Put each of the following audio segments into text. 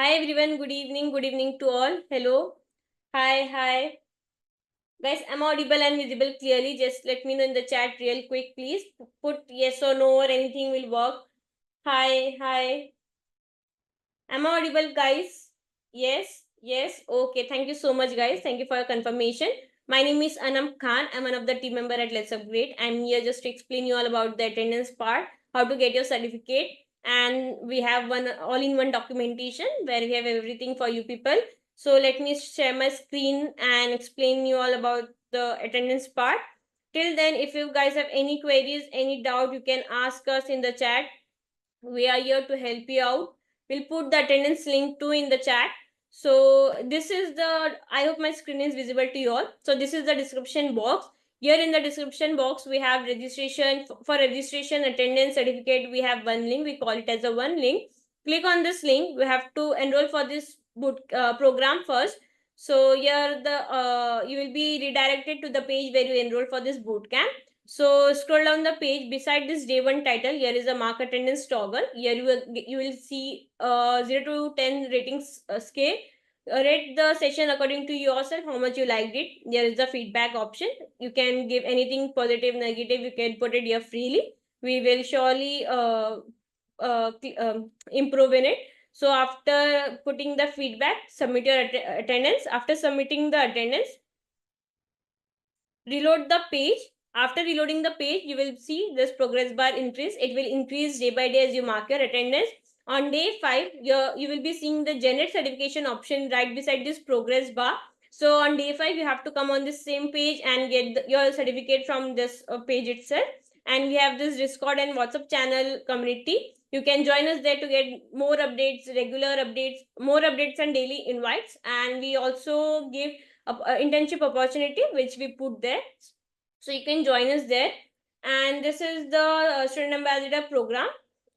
Hi everyone, good evening to all. Hello. Hi. Guys, I'm audible and visible clearly. Just let me know in the chat real quick, please. Put yes or no or anything will work. Hi. Am I audible, guys? Yes. Okay, thank you so much, guys. Thank you for your confirmation. My name is Anam Khan. I'm one of the team member at LetsUpgrade. I'm here just to explain you all about the attendance part, how to get your certificate, and we have one all-in-one documentation where we have everything for you people. So let me share my screen and explain you all about the attendance part. Till then, if you guys have any queries, any doubt, you can ask us in the chat. We are here to help you out. We'll put the attendance link too in the chat. So this is the, I hope my screen is visible to you all. So this is the description box. Here in the description box, we have registration. For registration attendance certificate, we have one link. We call it as a one link. Click on this link. We have to enroll for this program first. So here you will be redirected to the page where you enroll for this bootcamp. So scroll down the page. Beside this day one title, here is a mark attendance toggle. Here you will see 0 to 10 ratings scale. Rate the session according to yourself, how much you liked it. There is the feedback option. You can give anything positive, negative. You can put it here freely. We will surely improve in it. So after putting the feedback, submit your attendance. After submitting the attendance, reload the page. After reloading the page, you will see this progress bar increase. It will increase day by day as you mark your attendance. On day 5, you will be seeing the generate certification option right beside this progress bar. So on day 5, you have to come on this same page and get your certificate from this page itself. And we have this Discord and WhatsApp channel community. You can join us there to get more updates, regular updates, more updates and daily invites. And we also give internship opportunity which we put there, so you can join us there. And this is the student ambassador program.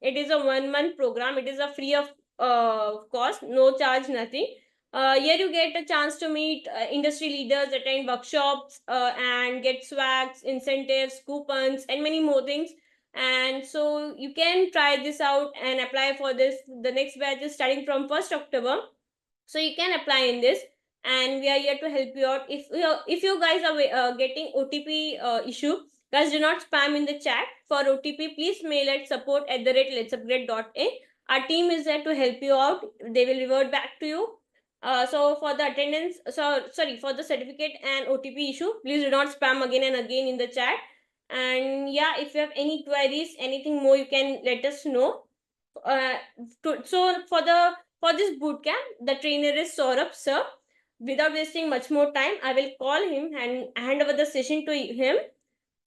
It is a 1-month program. It is a free of cost, no charge, nothing. Here you get a chance to meet industry leaders, attend workshops, and get swags, incentives, coupons, and many more things. And so you can try this out and apply for this. The next batch is starting from 1st October. So you can apply in this, and we are here to help you out. If you guys are getting OTP issue, guys, do not spam in the chat. For OTP, please mail at support@letsupgrade.in. Our team is there to help you out. They will revert back to you. So for the attendance, for the certificate and OTP issue, please do not spam again and again in the chat. And yeah, if you have any queries, anything more, you can let us know. So for this bootcamp, the trainer is Saurabh sir. Without wasting much more time, I will call him and hand over the session to him.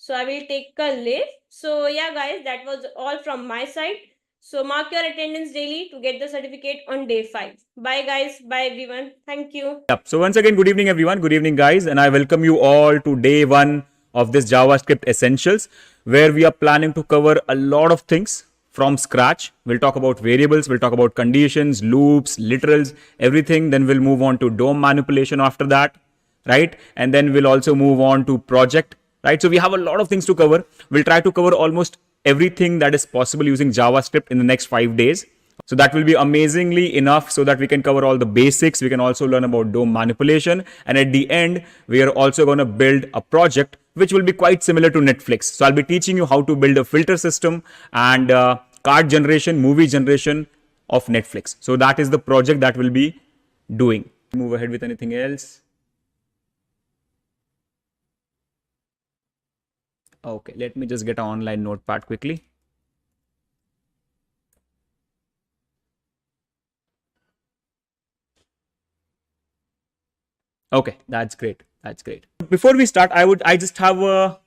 So I will take a leave. So yeah, guys, that was all from my side. So mark your attendance daily to get the certificate on day 5. Bye guys. Bye everyone. Thank you. Yep. So once again, good evening everyone. Good evening guys, and I welcome you all to day 1 of this JavaScript Essentials, where we are planning to cover a lot of things from scratch. We'll talk about variables, we'll talk about conditions, loops, literals, everything. Then we'll move on to DOM manipulation after that, right? And then we'll also move on to project, right? So we have a lot of things to cover. We'll try to cover almost everything that is possible using JavaScript in the next 5 days. So that will be amazingly enough so that we can cover all the basics. We can also learn about DOM manipulation. And at the end, we are also going to build a project which will be quite similar to Netflix. So I'll be teaching you how to build a filter system and card generation, movie generation of Netflix. So that is the project that we'll be doing. Move ahead with anything else. Okay, let me just get an online notepad quickly. Okay, that's great. That's great. Before we start, I just have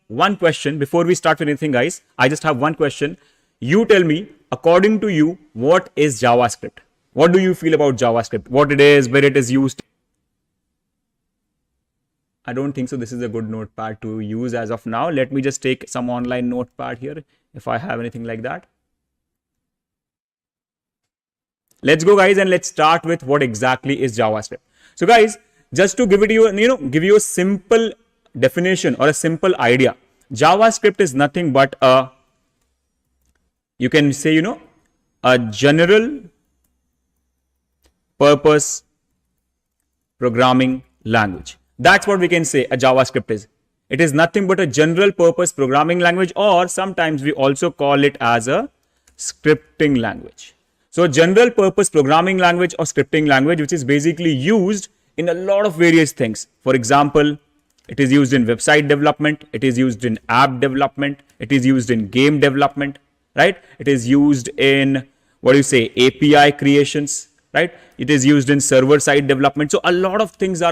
one question. Before we start with anything, guys, I just have one question. You tell me, according to you, what is JavaScript? What do you feel about JavaScript? What it is, where it is used? I don't think so. This is a good notepad to use as of now. Let me just take some online notepad here if I have anything like that. Let's go, guys, and let's start with what exactly is JavaScript. So, guys, just to give it give you a simple definition or a simple idea, JavaScript is nothing but you can say, a general purpose programming language. That's what we can say a JavaScript is. It is nothing but a general purpose programming language, or sometimes we also call it as a scripting language. So general purpose programming language or scripting language, which is basically used in a lot of various things. For example, it is used in website development, it is used in app development, it is used in game development, right? It is used in, what do you say, API creations, right? It is used in server side development. So a lot of things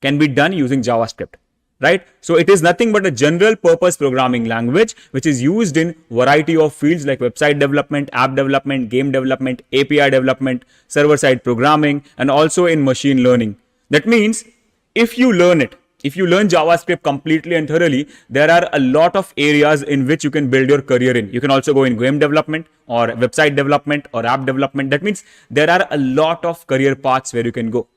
can be done using JavaScript, right? So it is nothing but a general purpose programming language which is used in variety of fields like website development, app development, game development, API development, server side programming, and also in machine learning. That means if you learn JavaScript completely and thoroughly, there are a lot of areas in which you can build your career in. You can also go in game development or website development or app development. That means there are a lot of career paths where you can go.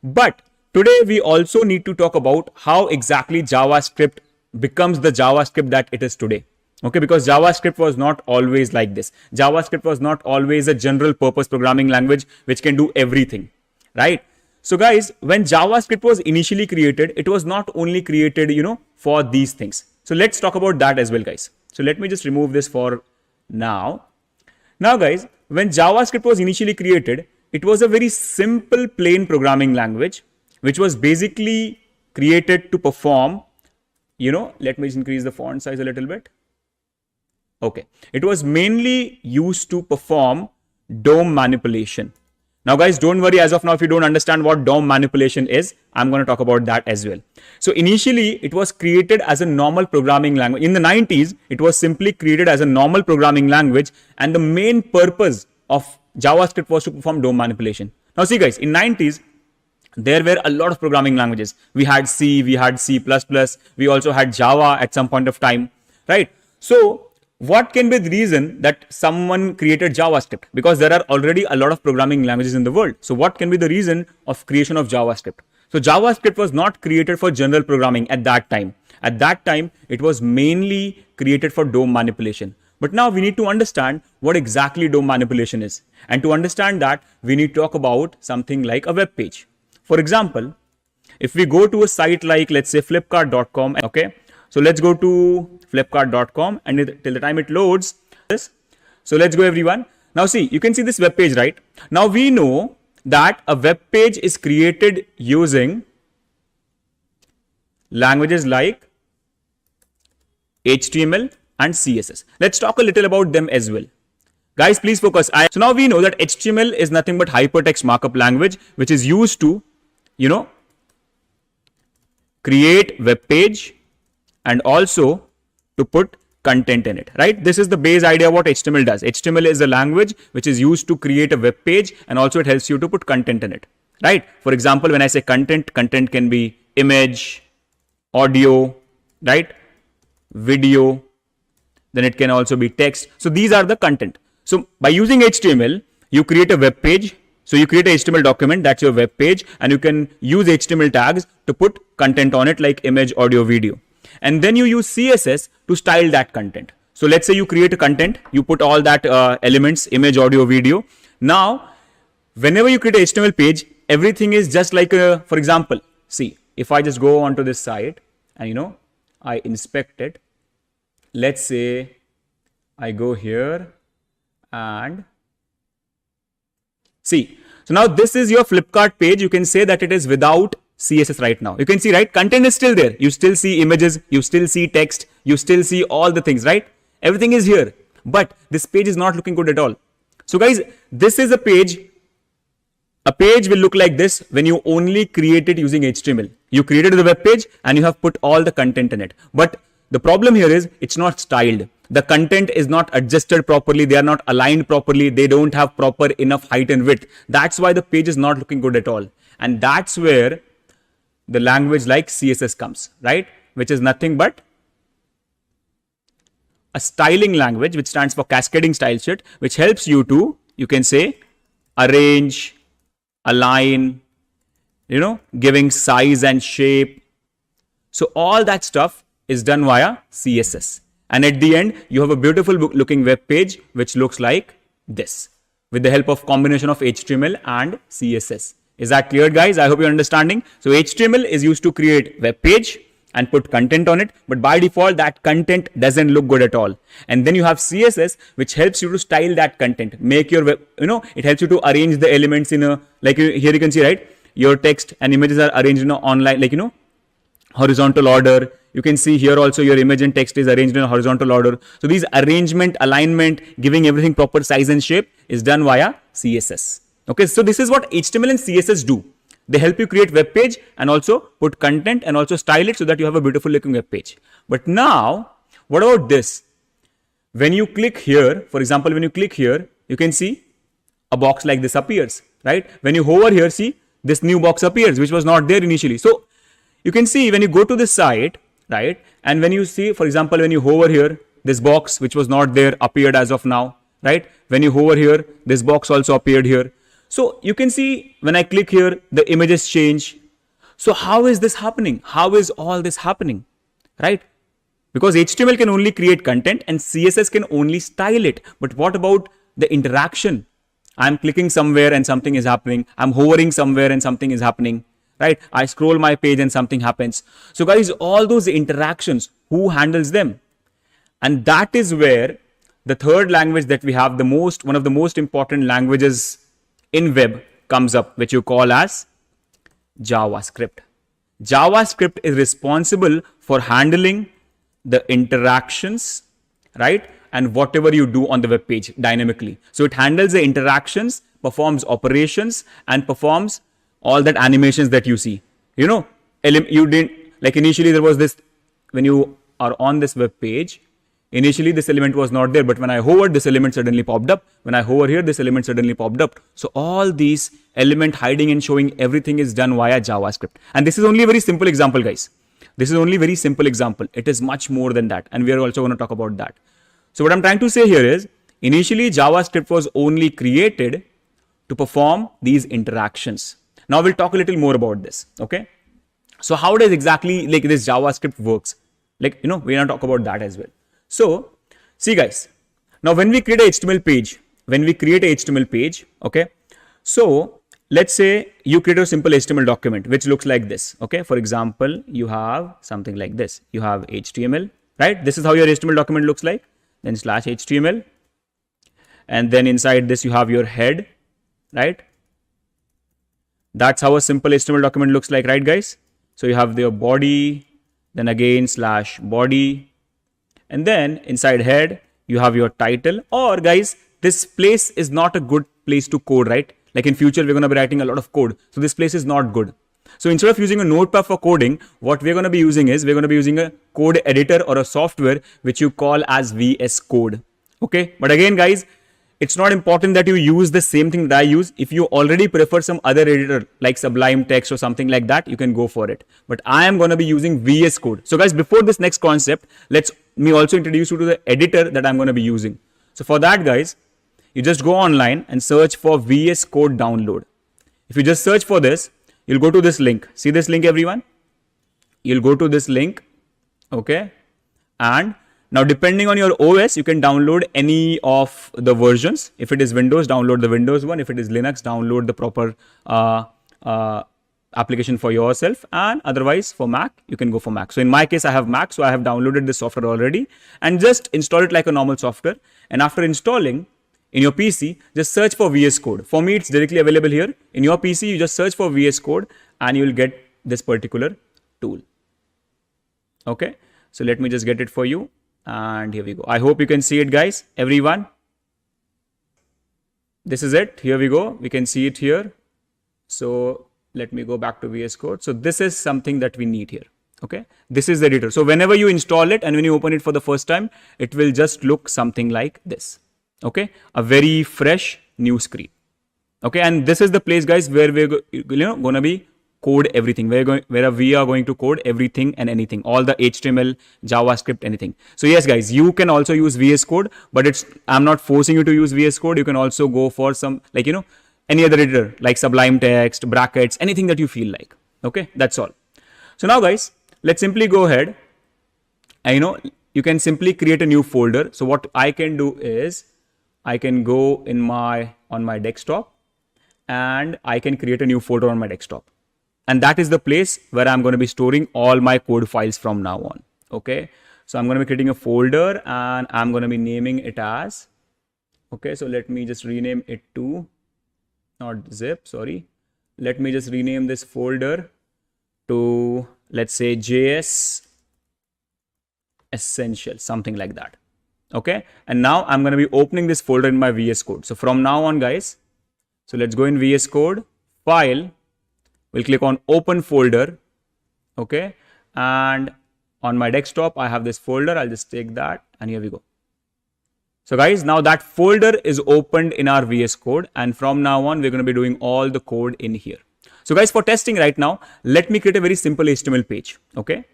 But today we also need to talk about how exactly JavaScript becomes the JavaScript that it is today. Okay, because JavaScript was not always like this. JavaScript was not always a general purpose programming language which can do everything, right? So guys, when JavaScript was initially created, it was not only created, for these things. So let's talk about that as well, guys. So let me just remove this for now. Now guys, when JavaScript was initially created, it was a very simple plain programming language which was basically created to perform, let me just increase the font size a little bit. Okay. It was mainly used to perform DOM manipulation. Now guys, don't worry as of now if you don't understand what DOM manipulation is. I'm going to talk about that as well. So initially it was created as a normal programming language. In the 90s, it was simply created as a normal programming language, and the main purpose of JavaScript was to perform DOM manipulation. Now see guys, in 90s, there were a lot of programming languages. We had C, we had C++, we also had Java at some point of time, right? So what can be the reason that someone created JavaScript? Because there are already a lot of programming languages in the world. So what can be the reason of creation of JavaScript? So JavaScript was not created for general programming at that time. At that time, it was mainly created for DOM manipulation. But now we need to understand what exactly DOM manipulation is. And to understand that, we need to talk about something like a web page. For example, if we go to a site like, let's say, flipkart.com, okay? So let's go to flipkart.com, and till the time it loads this. So let's go everyone. Now see, you can see this web page, right? Now we know that a web page is created using languages like HTML and CSS. Let's talk a little about them as well. Guys, please focus. So now we know that HTML is nothing but hypertext markup language, which is used to, create web page and also to put content in it, right? This is the base idea of what HTML does. HTML is a language which is used to create a web page, and also it helps you to put content in it, right? For example, when I say content can be image, audio, right? Video, then it can also be text. So these are the content. So by using HTML, you create a web page. So you create a HTML document, that's your web page, and you can use HTML tags to put content on it like image, audio, video. And then you use CSS to style that content. So let's say you create a content, you put all that elements, image, audio, video. Now, whenever you create a HTML page, everything is just like for example, see, if I just go onto this site and I inspect it, let's say I go here and see. So now this is your Flipkart page. You can say that it is without CSS right now. You can see, right? Content is still there. You still see images, you still see text, you still see all the things, right? Everything is here, but this page is not looking good at all. So guys, this is a page. A page will look like this when you only create it using HTML. You created the web page and you have put all the content in it. But the problem here is it's not styled. The content is not adjusted properly. They are not aligned properly. They don't have proper enough height and width. That's why the page is not looking good at all. And that's where the language like CSS comes, right? Which is nothing but a styling language, which stands for cascading style sheet, which helps you to, you can say, arrange, align, giving size and shape. So all that stuff is done via CSS. And at the end, you have a beautiful looking web page, which looks like this. with the help of combination of HTML and CSS. Is that clear, guys? I hope you're understanding. So HTML is used to create web page and put content on it, but by default that content doesn't look good at all. And then you have CSS, which helps you to style that content, make your web, it helps you to arrange the elements in a, like here you can see, right, your text and images are arranged in a online, like horizontal order. You can see here also your image and text is arranged in a horizontal order. So these arrangement, alignment, giving everything proper size and shape is done via CSS. Okay, so this is what HTML and CSS do. They help you create web page and also put content and also style it so that you have a beautiful looking web page. But now, what about this? When you click here, for example, when you click here, you can see a box like this appears, right? When you hover here, see this new box appears, which was not there initially. So you can see when you go to this site, right? And when you see, for example, when you hover here, this box, which was not there, appeared as of now, right? When you hover here, this box also appeared here. So you can see when I click here, the images change. So how is this happening? How is all this happening, right? Because HTML can only create content and CSS can only style it. But what about the interaction? I'm clicking somewhere and something is happening. I'm hovering somewhere and something is happening, right? I scroll my page and something happens. So guys, all those interactions, who handles them? And that is where the third language that we have, one of the most important languages in web comes up, which you call as JavaScript. JavaScript is responsible for handling the interactions, right? And whatever you do on the web page dynamically. So it handles the interactions, performs operations, and performs all that animations that you see. You didn't, like initially there was this, when you are on this web page, initially this element was not there, but when I hovered, this element suddenly popped up. When I hover here, this element suddenly popped up. So all these element hiding and showing everything is done via JavaScript. And this is only a very simple example, guys. This is only a very simple example. It is much more than that. And we are also going to talk about that. So what I'm trying to say here is, initially JavaScript was only created to perform these interactions. Now we'll talk a little more about this. Okay. So how does exactly like this JavaScript works? Like, we're going to talk about that as well. So, see guys, now when we create a HTML page, okay, so let's say you create a simple HTML document, which looks like this, okay. For example, you have something like this, you have HTML, right? This is how your HTML document looks like, then /HTML, and then inside this you have your head, right? That's how a simple HTML document looks like, right guys? So you have your body, then again /body, and then inside head, you have your title. Or guys, this place is not a good place to code, right? Like in future, we're going to be writing a lot of code. So this place is not good. So instead of using a notepad for coding, what we're going to be using is, we're going to be using a code editor or a software, which you call as VS Code. Okay. But again, guys, it's not important that you use the same thing that I use. If you already prefer some other editor like Sublime Text or something like that, you can go for it. But I am going to be using VS Code. So guys, before this next concept, let me also introduce you to the editor that I'm going to be using. So for that, guys, you just go online and search for VS Code download. If you just search for this, you'll go to this link. See this link, everyone? You'll go to this link. Okay. And now, depending on your OS, you can download any of the versions. If it is Windows, download the Windows one. If it is Linux, download the proper application for yourself. And otherwise, for Mac, you can go for Mac. So in my case, I have Mac, so I have downloaded this software already. And just install it like a normal software. And after installing in your PC, just search for VS Code. For me, it's directly available here. In your PC, you just search for VS Code and you will get this particular tool. Okay. So let me just get it for you. And here we go. I hope you can see it, guys. Everyone. This is it. Here we go. We can see it here. So let me go back to VS Code. So this is something that we need here. Okay. This is the editor. So whenever you install it and when you open it for the first time, it will just look something like this. Okay. A very fresh new screen. Okay. And this is the place, guys, where we're going to be code everything, where we are going to code everything and anything, all the HTML, JavaScript, anything. So yes, guys, you can also use VS Code, but I'm not forcing you to use VS Code. You can also go for some, like, any other editor like Sublime Text, brackets, anything that you feel like. Okay, that's all. So now, guys, let's simply go ahead and, you can simply create a new folder. So what I can do is I can go on my desktop and I can create a new folder on my desktop. And that is the place where I'm going to be storing all my code files from now on. Okay. So I'm going to be creating a folder and I'm going to be naming it as, okay. So let me just rename it to, not zip, sorry. Let me just rename this folder to, let's say, JS Essential, something like that. Okay. And now I'm going to be opening this folder in my VS Code. So from now on, guys, so let's go in VS Code, file, we'll click on open folder. Okay. And on my desktop, I have this folder. I'll just take that and here we go. So guys, now that folder is opened in our VS Code. And from now on, we're going to be doing all the code in here. So guys, for testing right now, let me create a very simple HTML page. Okay.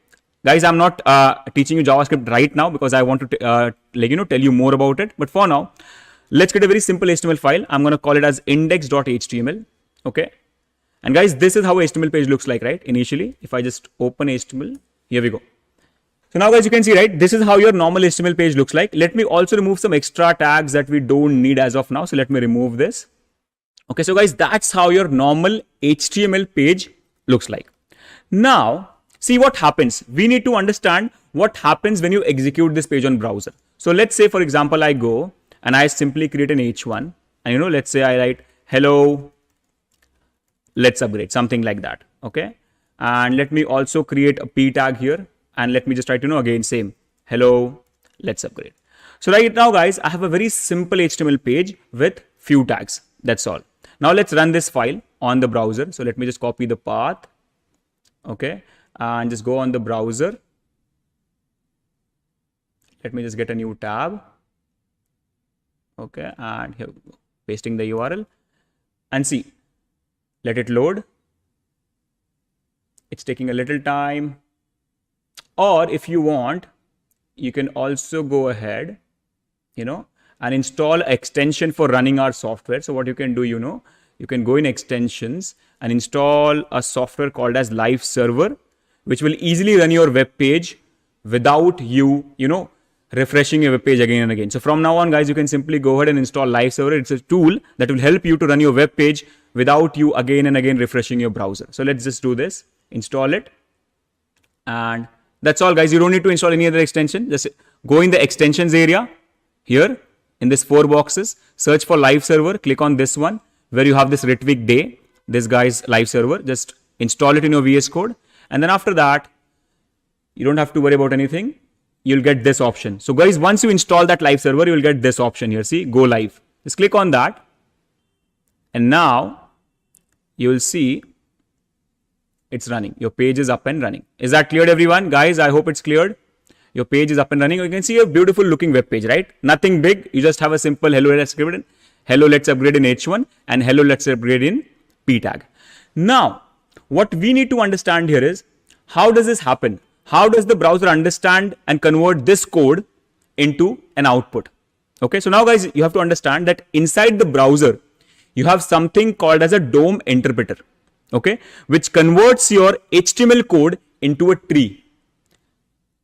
Guys, I'm not teaching you JavaScript right now because I want to tell you more about it. But for now, let's create a very simple HTML file. I'm going to call it as index.html. Okay. And guys, this is how HTML page looks like, right? Initially, if I just open HTML, here we go. So now guys, you can see, right? This is how your normal HTML page looks like. Let me also remove some extra tags that we don't need as of now. So let me remove this. Okay. So guys, that's how your normal HTML page looks like. Now, see what happens. We need to understand what happens when you execute this page on browser. So let's say, for example, I go and I simply create an H1 and let's say I write, hello, let's upgrade, something like that. Okay. And let me also create a P tag here. And let me just try to again, same, hello, let's upgrade. So right now, guys, I have a very simple HTML page with few tags. That's all. Now let's run this file on the browser. So let me just copy the path. Okay. And just go on the browser. Let me just get a new tab. Okay. And here we go. Pasting the URL and see, let it load. It's taking a little time. Or if you want, you can also go ahead, and install an extension for running our software. So what you can do, you can go in extensions and install a software called as Live Server, which will easily run your web page without you, refreshing your web page again and again. So from now on, guys, you can simply go ahead and install Live Server. It's a tool that will help you to run your web page without you again and again refreshing your browser. So let's just do this, install it. And that's all, guys. You don't need to install any other extension. Just go in the extensions area here in this 4 boxes, search for Live Server, click on this one where you have this Ritwik Day, this guy's Live Server. Just install it in your VS Code. And then after that, you don't have to worry about anything. You'll get this option. So guys, once you install that Live Server, you'll get this option here. See, go live. Just click on that. And now you will see it's running. Your page is up and running. Is that cleared, everyone? Guys, I hope it's cleared. Your page is up and running. You can see a beautiful looking web page, right? Nothing big. You just have a simple hello, let's upgrade in H1 and hello, let's upgrade in P tag. Now, what we need to understand here is, how does this happen? How does the browser understand and convert this code into an output? Okay, so now guys, you have to understand that inside the browser, you have something called as a DOM interpreter. Okay, which converts your HTML code into a tree.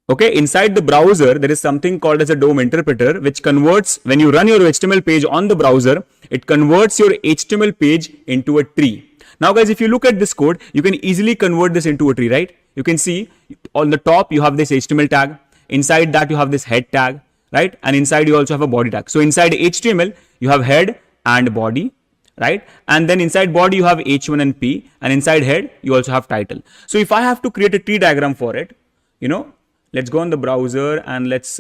Okay, inside the browser, there is something called as a DOM interpreter, which converts, when you run your HTML page on the browser, it converts your HTML page into a tree. Now guys, if you look at this code, you can easily convert this into a tree, right? You can see on the top, you have this HTML tag. Inside that, you have this head tag, right? And inside you also have a body tag. So inside HTML, you have head and body, right? And then inside body, you have H1 and P, and inside head, you also have title. So if I have to create a tree diagram for it, let's go on the browser and let's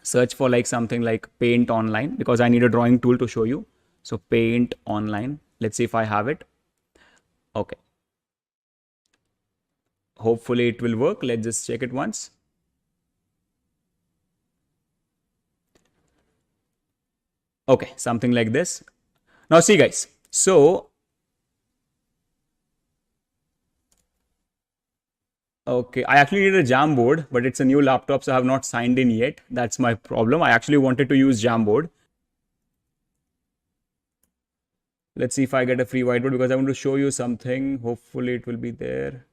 search for like something like Paint Online, because I need a drawing tool to show you. So Paint Online, let's see if I have it. Okay. Hopefully it will work. Let's just check it once. Okay, something like this. Now see guys, so okay, I actually need a Jamboard, but it's a new laptop, so I have not signed in yet. That's my problem. I actually wanted to use Jamboard. Let's see if I get a free whiteboard, because I want to show you something. Hopefully it will be there.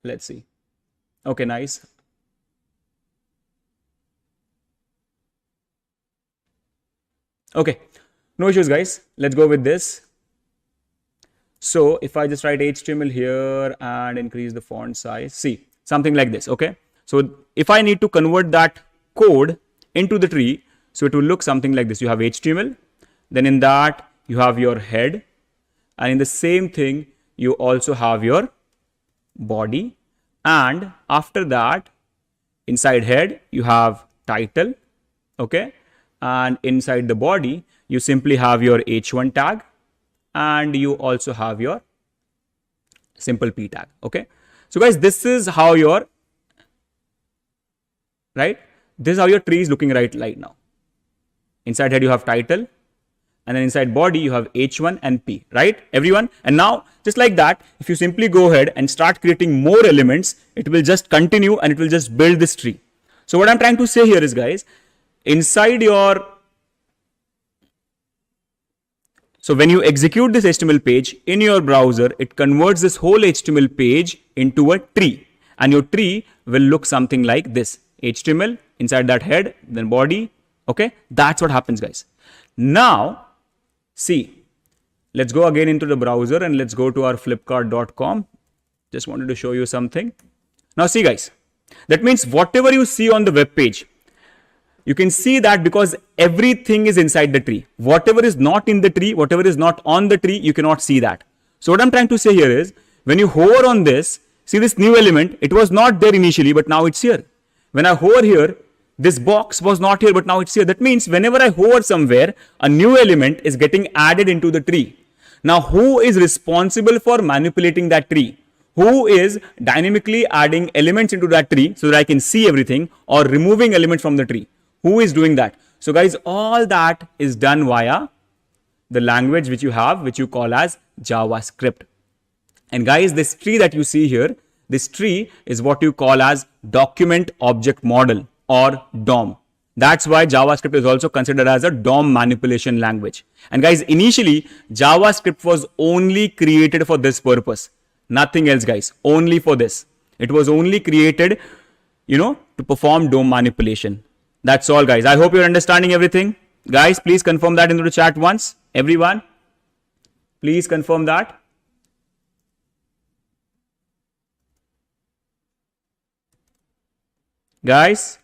Let's see. Okay, nice. Okay, no issues, guys. Let's go with this. So if I just write HTML here and increase the font size, see, something like this, okay? So if I need to convert that code into the tree, so it will look something like this. You have HTML, then in that you have your head, and in the same thing, you also have your body. And after that, inside head, you have title, okay? And inside the body, you simply have your h1 tag, and you also have your simple p tag, okay? So guys, this is how your, right? This is how your tree is looking right now. Inside head, you have title, and then inside body, you have h1 and p, right, everyone? And now, just like that, if you simply go ahead and start creating more elements, it will just continue and it will just build this tree. So what I'm trying to say here is, guys, inside your, so when you execute this HTML page in your browser, it converts this whole HTML page into a tree, and your tree will look something like this. HTML, inside that head, then body, okay? That's what happens, guys. Now, see, let's go again into the browser and let's go to our flipkart.com. Just wanted to show you something. Now see, guys, that means whatever you see on the web page, you can see that because everything is inside the tree. Whatever is not in the tree, whatever is not on the tree, you cannot see that. So what I'm trying to say here is, when you hover on this, see this new element, it was not there initially, but now it's here. When I hover here, this box was not here, but now it's here. That means whenever I hover somewhere, a new element is getting added into the tree. Now, who is responsible for manipulating that tree? Who is dynamically adding elements into that tree so that I can see everything, or removing elements from the tree? Who is doing that? So guys, all that is done via the language which you have, which you call as JavaScript. And guys, this tree that you see here, this tree is what you call as document object model, or DOM. That's why JavaScript is also considered as a DOM manipulation language. And guys, initially, JavaScript was only created for this purpose. Nothing else, guys. Only for this. It was only created, to perform DOM manipulation. That's all, guys. I hope you're understanding everything. Guys, please confirm that into the chat once. Everyone, please confirm that. Guys,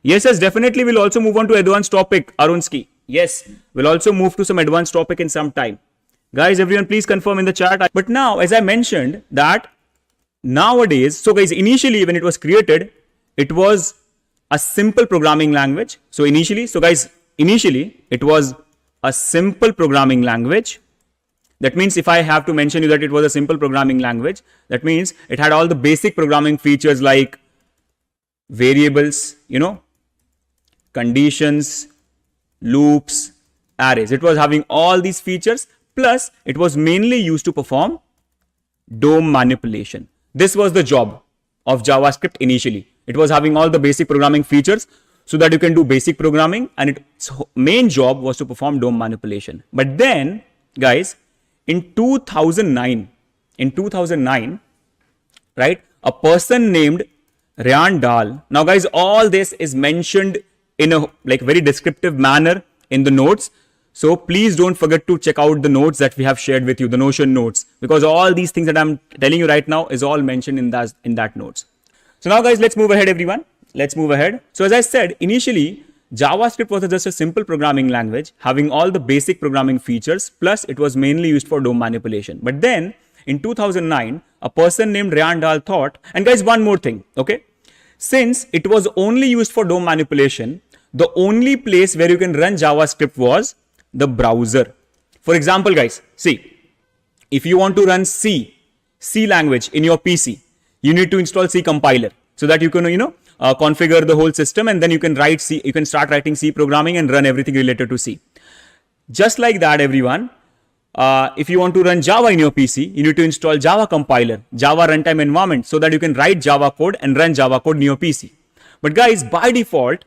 yes, definitely we'll also move on to advanced topic, Arunsky. Yes, we'll also move to some advanced topic in some time. Guys, everyone, please confirm in the chat. But now, as I mentioned that nowadays, so guys, initially when it was created, it was a simple programming language. So initially it was a simple programming language. That means if I have to mention you that it was a simple programming language, that means it had all the basic programming features like variables, conditions, loops, arrays. It was having all these features, plus it was mainly used to perform DOM manipulation. This was the job of JavaScript initially. It was having all the basic programming features so that you can do basic programming, and its main job was to perform DOM manipulation. But then, guys, in 2009, right, a person named Ryan Dahl. Now, guys, all this is mentioned in a very descriptive manner in the notes. So please don't forget to check out the notes that we have shared with you, the Notion notes, because all these things that I'm telling you right now is all mentioned in that notes. So now, guys, let's move ahead, everyone. Let's move ahead. So as I said, initially, JavaScript was just a simple programming language having all the basic programming features, plus it was mainly used for DOM manipulation. But then in 2009, a person named Ryan Dahl thought, and guys, one more thing, okay? Since it was only used for DOM manipulation, the only place where you can run JavaScript was the browser. For example, guys, see, if you want to run C language in your PC, you need to install C compiler so that you can, configure the whole system, and then you can write C, you can start writing C programming and run everything related to C. Just like that, everyone, if you want to run Java in your PC, you need to install Java compiler, Java runtime environment, so that you can write Java code and run Java code in your PC. But guys, by default,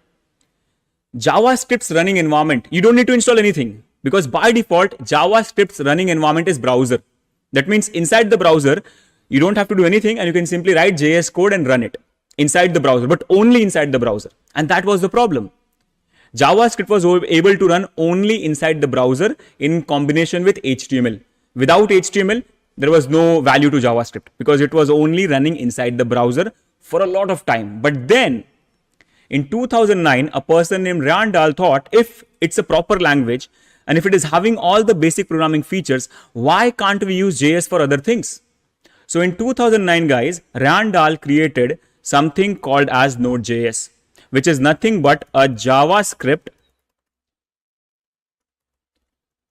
JavaScript's running environment, you don't need to install anything, because by default, JavaScript's running environment is browser. That means inside the browser, you don't have to do anything, and you can simply write JS code and run it inside the browser, but only inside the browser. And that was the problem. JavaScript was able to run only inside the browser in combination with HTML. Without HTML, there was no value to JavaScript because it was only running inside the browser for a lot of time. But then in 2009, a person named Randall thought, if it's a proper language and if it is having all the basic programming features, why can't we use JS for other things? So in 2009, guys, Randall created something called as Node.js, which is nothing but a JavaScript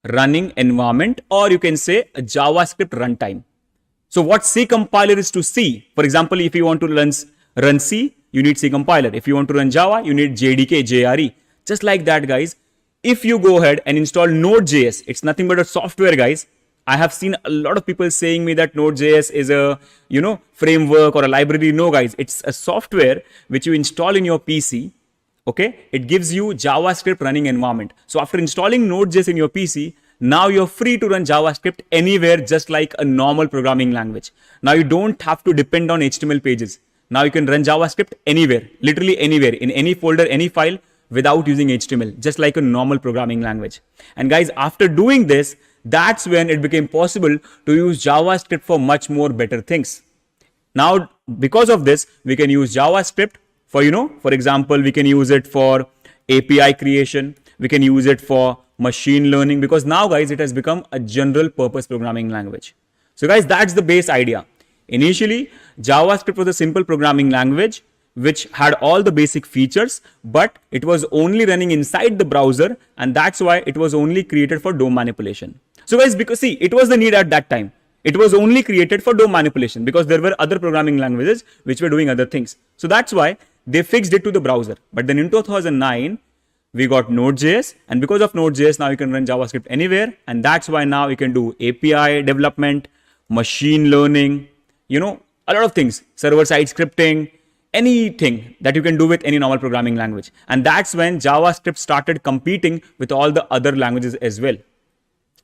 running environment, or you can say a JavaScript runtime. So what C compiler is to C. For example, if you want to run C, you need C compiler. If you want to run Java, you need JDK, JRE. Just like that, guys. If you go ahead and install Node.js, it's nothing but a software, guys. I have seen a lot of people saying me that Node.js is a, framework or a library. No, guys, it's a software which you install in your PC. Okay, it gives you JavaScript running environment. So after installing Node.js in your PC, now you're free to run JavaScript anywhere, just like a normal programming language. Now you don't have to depend on HTML pages. Now you can run JavaScript anywhere, literally anywhere, in any folder, any file, without using HTML, just like a normal programming language. And guys, after doing this, that's when it became possible to use JavaScript for much more better things. Now, because of this, we can use JavaScript for, for example, we can use it for API creation. We can use it for machine learning, because now, guys, it has become a general purpose programming language. So guys, that's the base idea. Initially, JavaScript was a simple programming language which had all the basic features, but it was only running inside the browser, and that's why it was only created for DOM manipulation. So guys, because see, it was the need at that time. It was only created for DOM manipulation because there were other programming languages which were doing other things. So that's why they fixed it to the browser. But then in 2009, we got Node.js, and because of Node.js, now you can run JavaScript anywhere, and that's why now you can do API development, machine learning, a lot of things, server-side scripting, anything that you can do with any normal programming language. And that's when JavaScript started competing with all the other languages as well.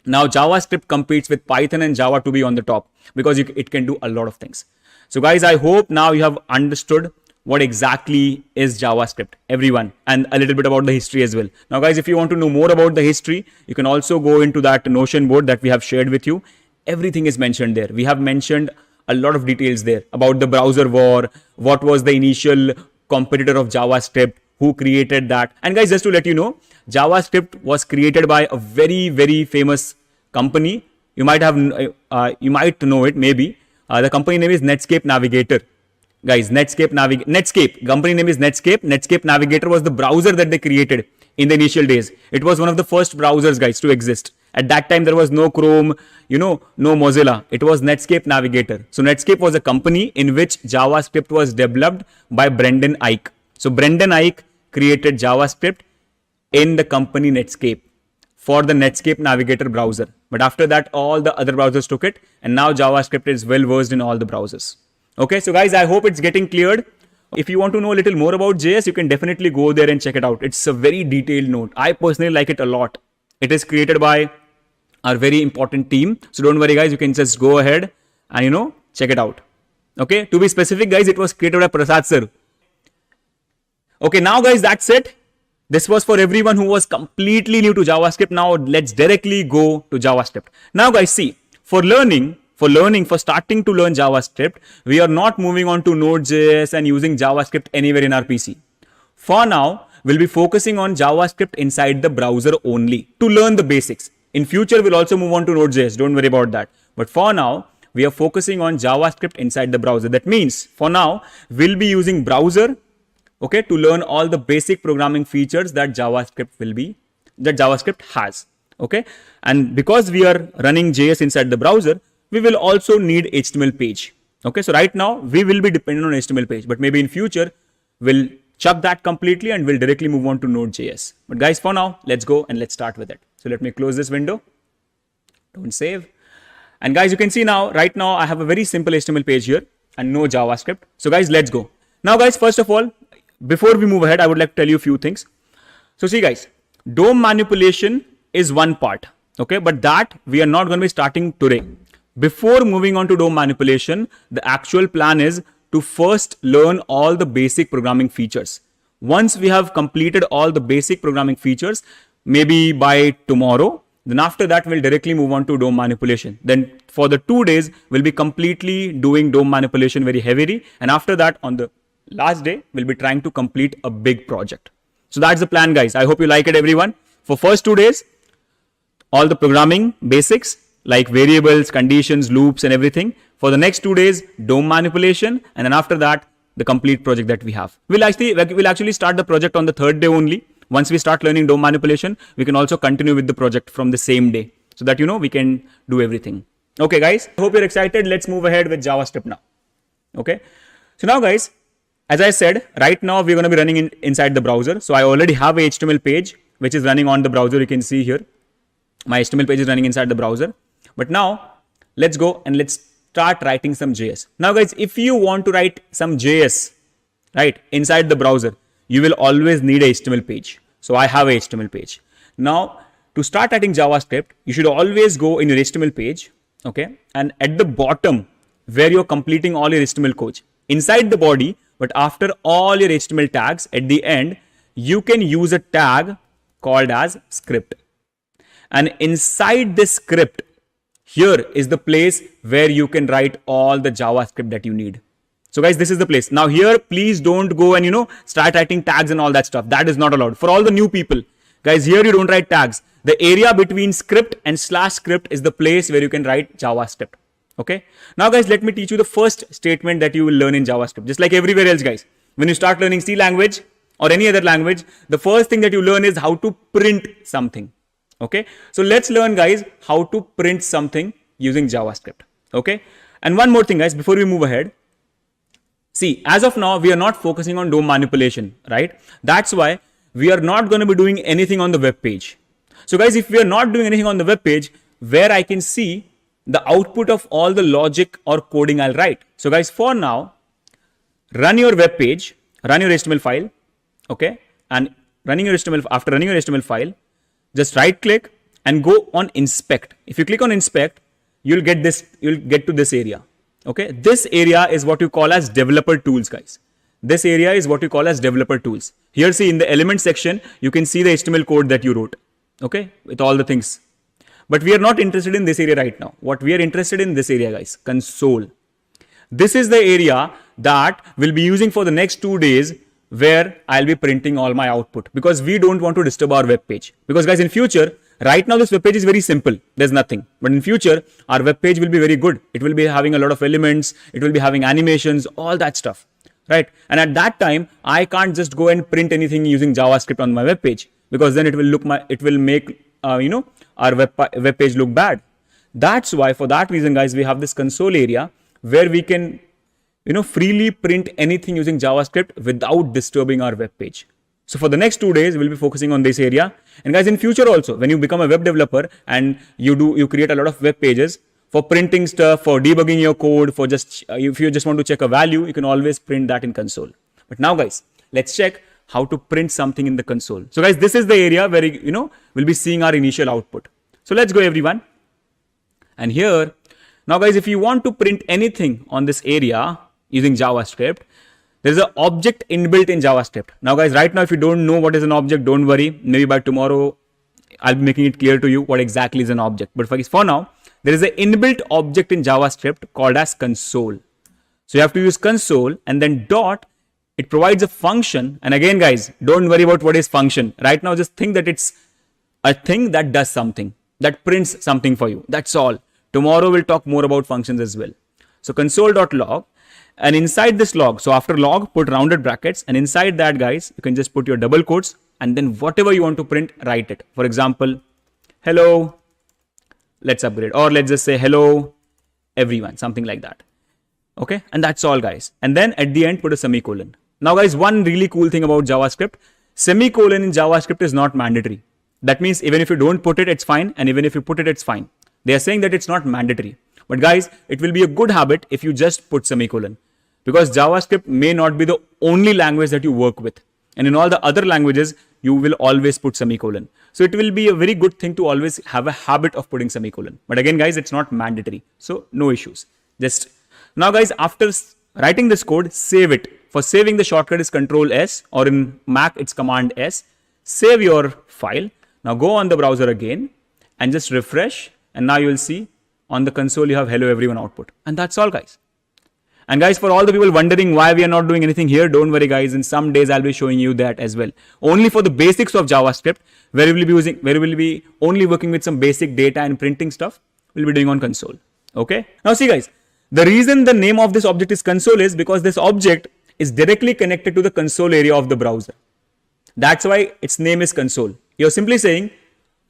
Now JavaScript competes with Python and Java to be on the top because it can do a lot of things. So guys, I hope now you have understood what exactly is JavaScript, everyone, and a little bit about the history as well. Now guys, if you want to know more about the history, you can also go into that Notion board that we have shared with you. Everything is mentioned there. We have mentioned a lot of details there about the browser war, what was the initial competitor of JavaScript, who created that. And guys, just to let you know, JavaScript was created by a very, very famous company. You might know it, maybe. The company name is Netscape Navigator. Guys, Netscape, company name is Netscape. Netscape Navigator was the browser that they created in the initial days. It was one of the first browsers, guys, to exist. At that time, there was no Chrome, no Mozilla. It was Netscape Navigator. So Netscape was a company in which JavaScript was developed by Brendan Eich. So Brendan Eich created JavaScript in the company Netscape for the Netscape Navigator browser. But after that, all the other browsers took it, and now JavaScript is well versed in all the browsers. Okay, so guys, I hope it's getting cleared. If you want to know a little more about JS, you can definitely go there and check it out. It's a very detailed note. I personally like it a lot. It is created by our very important team. So don't worry, guys, you can just go ahead and, check it out. Okay, to be specific, guys, it was created by Prasad sir. Okay, now, guys, that's it. This was for everyone who was completely new to JavaScript. Now, let's directly go to JavaScript. Now, guys, see, for starting to learn JavaScript, we are not moving on to Node.js and using JavaScript anywhere in our PC. For now, we'll be focusing on JavaScript inside the browser only to learn the basics. In future, we'll also move on to Node.js. Don't worry about that. But for now, we are focusing on JavaScript inside the browser. That means for now, we'll be using browser, okay, to learn all the basic programming features that JavaScript has. Okay. And because we are running JS inside the browser, we will also need HTML page. Okay. So right now we will be dependent on HTML page, but maybe in future we'll chuck that completely and we'll directly move on to Node.js. But guys, for now, let's go and let's start with it. So let me close this window. Don't save. And guys, you can see now, right now, I have a very simple HTML page here and no JavaScript. So guys, let's go. Now guys, first of all, before we move ahead, I would like to tell you a few things. So see guys, DOM manipulation is one part. Okay, but that we are not going to be starting today. Before moving on to DOM manipulation, the actual plan is to first learn all the basic programming features. Once we have completed all the basic programming features, maybe by tomorrow, then after that, we'll directly move on to DOM manipulation. Then for the 2 days, we'll be completely doing DOM manipulation very heavily. And after that, on the last day, we'll be trying to complete a big project. So that's the plan, guys. I hope you like it, everyone. For first 2 days, all the programming basics like variables, conditions, loops, and everything. For the next 2 days, DOM manipulation. And then after that, the complete project that we have. We'll actually start the project on the 3rd day only. Once we start learning DOM manipulation, we can also continue with the project from the same day so that, we can do everything. Okay, guys, I hope you're excited. Let's move ahead with JavaScript now. Okay. So now, guys, as I said, right now we're going to be running inside the browser. So I already have a HTML page, which is running on the browser. You can see here, my HTML page is running inside the browser. But now let's go and let's start writing some JS. Now, guys, if you want to write some JS, right, inside the browser, you will always need a HTML page. So I have a HTML page. Now, to start writing JavaScript, you should always go in your HTML page, okay? And at the bottom, where you're completing all your HTML code, inside the body, but after all your HTML tags, at the end, you can use a tag called as script. And inside this script, here is the place where you can write all the JavaScript that you need. So guys, this is the place. Now here, please don't go and, start writing tags and all that stuff. That is not allowed. For all the new people, guys, here you don't write tags. The area between script and /script is the place where you can write JavaScript. Okay. Now guys, let me teach you the first statement that you will learn in JavaScript. Just like everywhere else, guys. When you start learning C language or any other language, the first thing that you learn is how to print something. Okay. So let's learn, guys, how to print something using JavaScript. Okay. And one more thing, guys, before we move ahead. See, as of now, we are not focusing on DOM manipulation, right? That's why we are not going to be doing anything on the web page. So guys, if we are not doing anything on the web page, where I can see the output of all the logic or coding I'll write. So guys, for now, run your web page, run your HTML file, okay? And after running your HTML file, just right click and go on inspect. If you click on inspect, you'll get to this area. Okay, this area is what you call as developer tools, guys. This area is what you call as developer tools. Here, see, in the element section, you can see the HTML code that you wrote. Okay, with all the things. But we are not interested in this area right now. What we are interested in this area, guys, console. This is the area that we'll be using for the next 2 days where I'll be printing all my output because we don't want to disturb our web page. Because guys, in future, right now this web page is very simple. There's nothing. But in future, our web page will be very good. It will be having a lot of elements. It will be having animations, all that stuff. Right? And at that time, I can't just go and print anything using JavaScript on my web page because then it will make our web page look bad. That's why, for that reason, guys, we have this console area where we can freely print anything using JavaScript without disturbing our web page. So for the next 2 days, we'll be focusing on this area. And guys, in future also, when you become a web developer and you create a lot of web pages for printing stuff, for debugging your code, for just, if you just want to check a value, you can always print that in console. But now guys, let's check how to print something in the console. So guys, this is the area where, we'll be seeing our initial output. So let's go, everyone. And here, now guys, if you want to print anything on this area using JavaScript, there's an object inbuilt in JavaScript. Now guys, right now, if you don't know what is an object, don't worry. Maybe by tomorrow, I'll be making it clear to you what exactly is an object. But for now, there is an inbuilt object in JavaScript called as console. So you have to use console and then dot. It provides a function. And again, guys, don't worry about what is function. Right now, just think that it's a thing that does something, that prints something for you. That's all. Tomorrow, we'll talk more about functions as well. So console.log. And inside this log, so after log, put rounded brackets. And inside that, guys, you can just put your double quotes. And then whatever you want to print, write it. For example, hello, let's upgrade. Or let's just say hello, everyone, something like that. Okay, and that's all, guys. And then at the end, put a semicolon. Now, guys, one really cool thing about JavaScript, semicolon in JavaScript is not mandatory. That means even if you don't put it, it's fine. And even if you put it, it's fine. They are saying that it's not mandatory. But guys, it will be a good habit if you just put semicolon. Because JavaScript may not be the only language that you work with. And in all the other languages, you will always put semicolon. So it will be a very good thing to always have a habit of putting semicolon. But again, guys, it's not mandatory. So no issues. Just now, guys, after writing this code, save it For saving, the shortcut is Control S, or in Mac, it's Command S. Save your file. Now go on the browser again and just refresh. And now you will see on the console, you have hello everyone output. And that's all, guys. And guys, for all the people wondering why we are not doing anything here, don't worry, guys. In some days, I'll be showing you that as well. Only for the basics of JavaScript, where we will be only working with some basic data and printing stuff, we'll be doing on console. Okay. Now see, guys, the reason the name of this object is console is because this object is directly connected to the console area of the browser. That's why its name is console. You're simply saying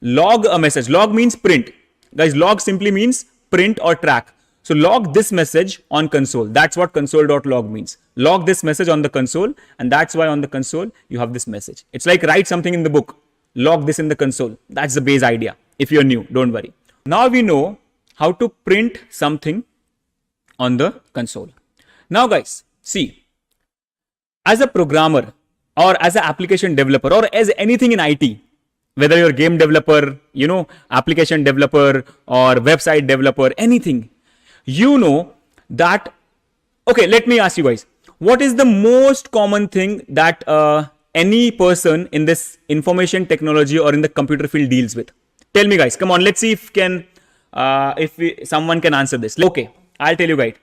log a message. Log means print. Guys, log simply means print or track. So log this message on console. That's what console.log means. Log this message on the console, and that's why on the console you have this message. It's like write something in the book. Log this in the console. That's the base idea. If you're new, don't worry. Now we know how to print something on the console. Now guys, see, as a programmer or as an application developer or as anything in IT, whether you're a game developer, application developer or website developer, anything, you know that, okay, let me ask you guys, what is the most common thing that any person in this information technology or in the computer field deals with? Tell me, guys, come on, let's see if someone can answer this. Okay, I'll tell you, guys.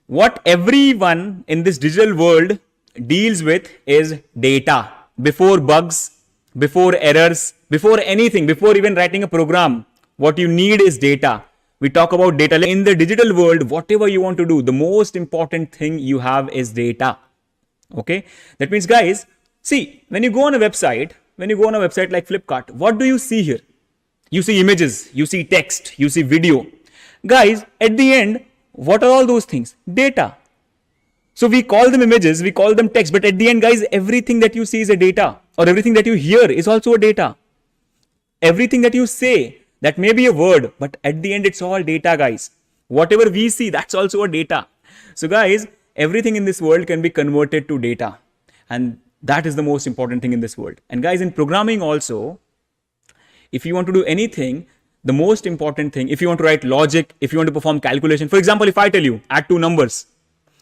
What everyone in this digital world deals with is data. Before bugs, before errors, before anything, before even writing a program, what you need is data. We talk about data. In the digital world, whatever you want to do, the most important thing you have is data. Okay. That means, guys, see, when you go on a website like Flipkart, what do you see here? You see images, you see text, you see video. Guys, at the end, what are all those things? Data. So we call them images, we call them text, but at the end, guys, everything that you see is a data, or everything that you hear is also a data. Everything that you say, that may be a word, but at the end, it's all data, guys. Whatever we see, that's also a data. So guys, everything in this world can be converted to data. And that is the most important thing in this world. And guys, in programming also, if you want to do anything, the most important thing, if you want to write logic, if you want to perform calculation, for example, if I tell you, add two numbers,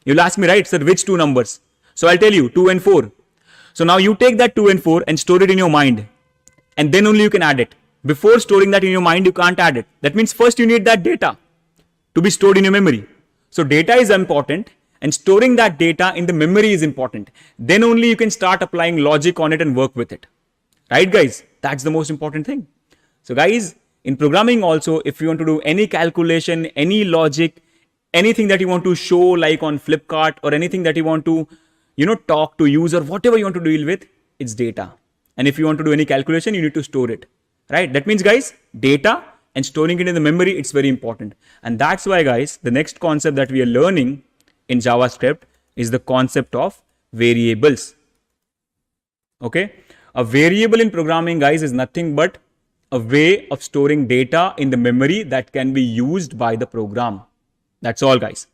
you'll ask me, right, sir, which two numbers? So I'll tell you, 2 and 4. So now you take that 2 and 4 and store it in your mind. And then only you can add it. Before storing that in your mind, you can't add it. That means first you need that data to be stored in your memory. So data is important, and storing that data in the memory is important. Then only you can start applying logic on it and work with it. Right, guys? That's the most important thing. So guys, in programming also, if you want to do any calculation, any logic, anything that you want to show like on Flipkart, or anything that you want to, talk to user, whatever you want to deal with, it's data. And if you want to do any calculation, you need to store it. Right? That means, guys, data and storing it in the memory, it's very important. And that's why, guys, the next concept that we are learning in JavaScript is the concept of variables. Okay? A variable in programming, guys, is nothing but a way of storing data in the memory that can be used by the program. That's all, guys.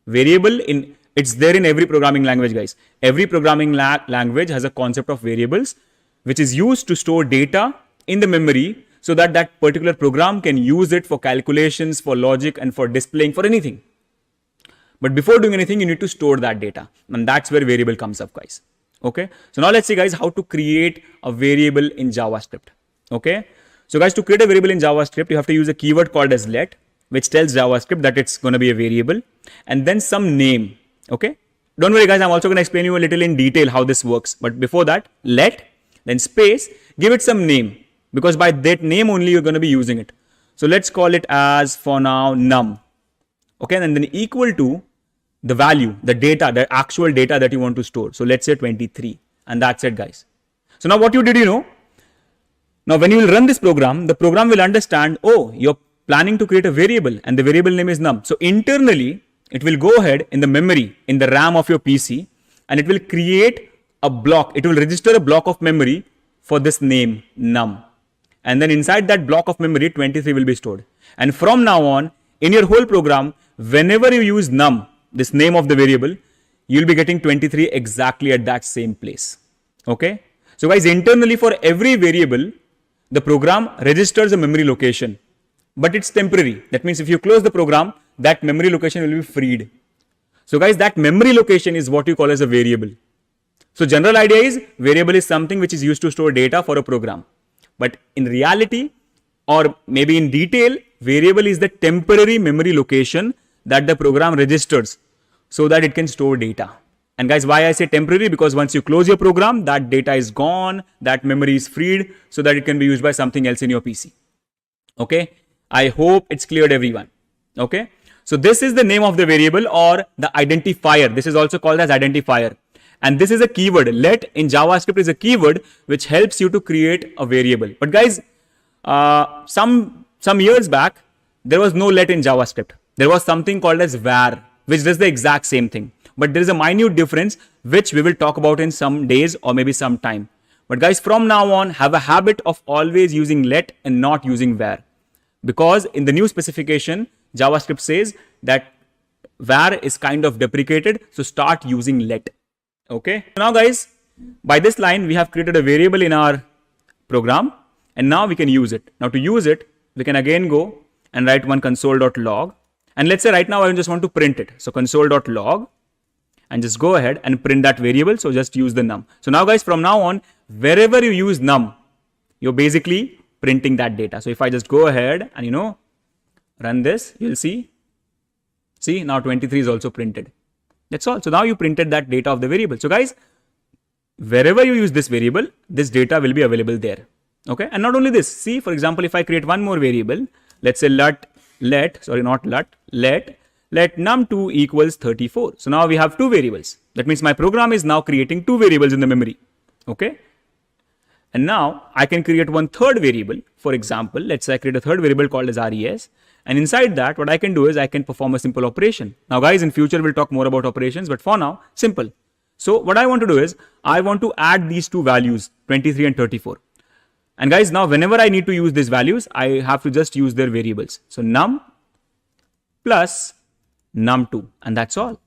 Variable, it's there in every programming language, guys. Every programming language has a concept of variables, which is used to store data in the memory so that that particular program can use it for calculations, for logic, and for displaying, for anything. But before doing anything, you need to store that data. And that's where variable comes up, guys. Okay. So now let's see, guys, how to create a variable in JavaScript. Okay. So guys, to create a variable in JavaScript, you have to use a keyword called as let, which tells JavaScript that it's going to be a variable, and then some name. Okay. Don't worry, guys. I'm also going to explain you a little in detail how this works. But before that, let, then space, give it some name, because by that name only you're going to be using it. So let's call it as, for now, num. Okay. And then equal to the value, the data, the actual data that you want to store. So let's say 23. And that's it, guys. So now what you did, now when you will run this program, the program will understand, oh, you're planning to create a variable and the variable name is num. So internally, it will go ahead in the memory, in the RAM of your PC, and it will create a block. It will register a block of memory for this name num. And then inside that block of memory, 23 will be stored. And from now on, in your whole program, whenever you use num, this name of the variable, you'll be getting 23 exactly at that same place. Okay. So guys, internally for every variable, the program registers a memory location, but it's temporary. That means if you close the program, that memory location will be freed. So guys, that memory location is what you call as a variable. So general idea is variable is something which is used to store data for a program. But in reality, or maybe in detail, variable is the temporary memory location that the program registers so that it can store data. And guys, why I say temporary? Because once you close your program, that data is gone, that memory is freed so that it can be used by something else in your PC. Okay, I hope it's cleared everyone. Okay, so this is the name of the variable or the identifier. This is also called as identifier. And this is a keyword. Let in JavaScript is a keyword which helps you to create a variable. But guys, some years back, there was no let in JavaScript. There was something called as var, which does the exact same thing. But there is a minute difference, which we will talk about in some days or maybe some time. But guys, from now on, have a habit of always using let and not using var. Because in the new specification, JavaScript says that var is kind of deprecated. So start using let. Okay. Now guys, by this line, we have created a variable in our program. And now we can use it. Now to use it, we can again go and write one console.log. And let's say right now I just want to print it. So console.log and just go ahead and print that variable. So just use the num. So now guys, from now on, wherever you use num, you're basically printing that data. So if I just go ahead and, run this, you'll see now 23 is also printed. That's all. So now you printed that data of the variable. So guys, wherever you use this variable, this data will be available there. Okay. And not only this, see, for example, if I create one more variable, let's say let num2 equals 34. So now we have two variables. That means my program is now creating two variables in the memory. Okay. And now I can create one third variable. For example, let's say I create a third variable called as res. And inside that, what I can do is I can perform a simple operation. Now guys, in future, we'll talk more about operations, but for now, simple. So what I want to do is I want to add these two values, 23 and 34. And guys, now whenever I need to use these values, I have to just use their variables. So num plus num2, and that's all.